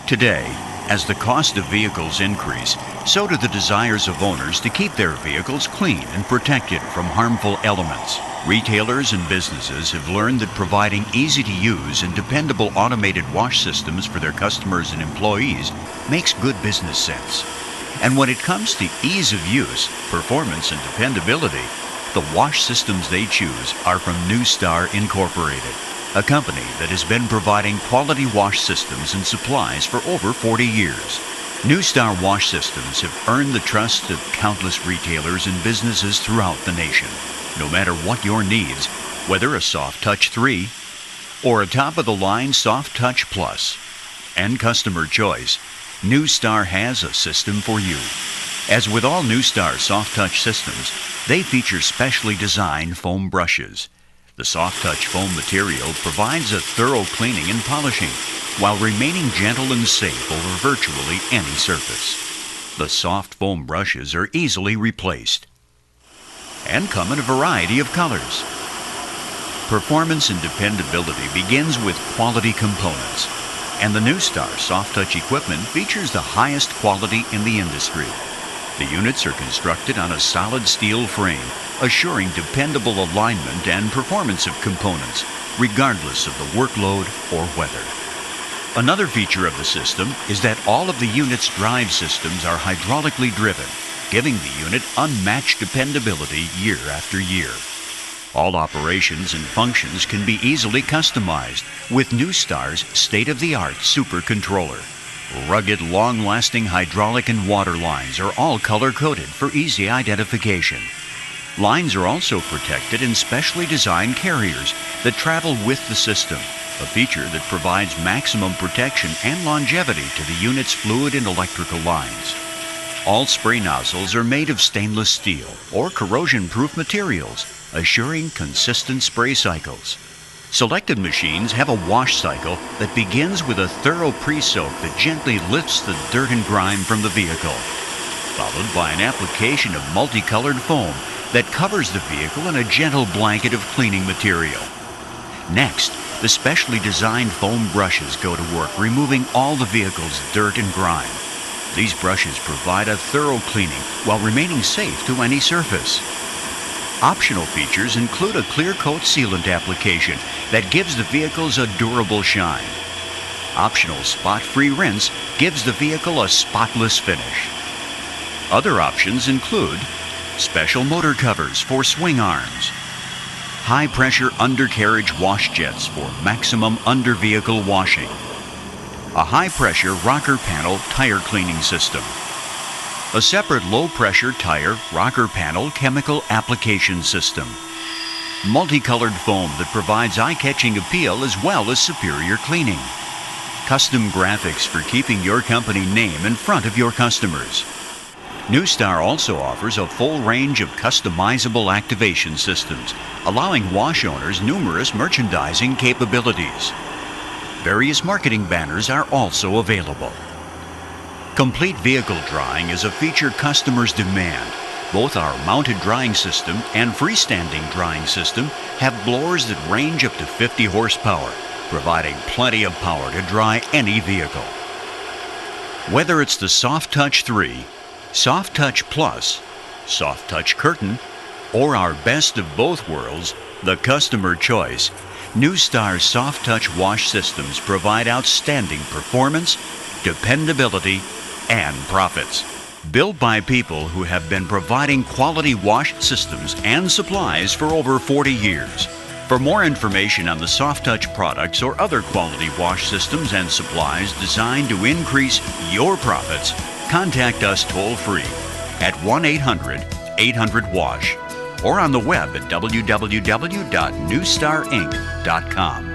Today, as the cost of vehicles increase, so do the desires of owners to keep their vehicles clean and protected from harmful elements. Retailers and businesses have learned that providing easy-to-use and dependable automated wash systems for their customers and employees makes good business sense. And when it comes to ease of use, performance, and dependability, the wash systems they choose are from NewStar Incorporated, a company that has been providing quality wash systems and supplies for over 40 years. NewStar Wash Systems have earned the trust of countless retailers and businesses throughout the nation. No matter what your needs, whether a Soft Touch 3 or a top-of-the-line Soft Touch Plus and customer choice, NewStar has a system for you. As with all NewStar Soft Touch systems, they feature specially designed foam brushes. The Soft Touch foam material provides a thorough cleaning and polishing while remaining gentle and safe over virtually any surface. The soft foam brushes are easily replaced and come in a variety of colors. Performance and dependability begins with quality components, and the NewStar Soft Touch equipment features the highest quality in the industry. The units are constructed on a solid steel frame, assuring dependable alignment and performance of components, regardless of the workload or weather. Another feature of the system is that all of the unit's drive systems are hydraulically driven, giving the unit unmatched dependability year after year. All operations and functions can be easily customized with NewStar's state-of-the-art Super Controller. Rugged, long-lasting hydraulic and water lines are all color-coded for easy identification. Lines are also protected in specially designed carriers that travel with the system, a feature that provides maximum protection and longevity to the unit's fluid and electrical lines. All spray nozzles are made of stainless steel or corrosion-proof materials, assuring consistent spray cycles. Selected machines have a wash cycle that begins with a thorough pre-soak that gently lifts the dirt and grime from the vehicle, followed by an application of multicolored foam that covers the vehicle in a gentle blanket of cleaning material. Next, the specially designed foam brushes go to work removing all the vehicle's dirt and grime. These brushes provide a thorough cleaning while remaining safe to any surface. Optional features include a clear coat sealant application that gives the vehicles a durable shine. Optional spot-free rinse gives the vehicle a spotless finish. Other options include special motor covers for swing arms, high-pressure undercarriage wash jets for maximum under-vehicle washing, a high-pressure rocker panel tire cleaning system, a separate low-pressure tire rocker panel chemical application system, multicolored foam that provides eye-catching appeal as well as superior cleaning, custom graphics for keeping your company name in front of your customers. NewStar also offers a full range of customizable activation systems, allowing wash owners numerous merchandising capabilities. Various marketing banners are also available. Complete vehicle drying is a feature customers demand. Both our mounted drying system and freestanding drying system have blowers that range up to 50 horsepower, providing plenty of power to dry any vehicle. Whether it's the Soft Touch 3, Soft Touch Plus, Soft Touch Curtain, or our best of both worlds, the customer choice, NewStar Soft Touch wash systems provide outstanding performance, dependability, and profits. Built by people who have been providing quality wash systems and supplies for over 40 years. For more information on the Soft Touch products or other quality wash systems and supplies designed to increase your profits, contact us toll-free at 1-800-800-WASH or on the web at www.newstarinc.com.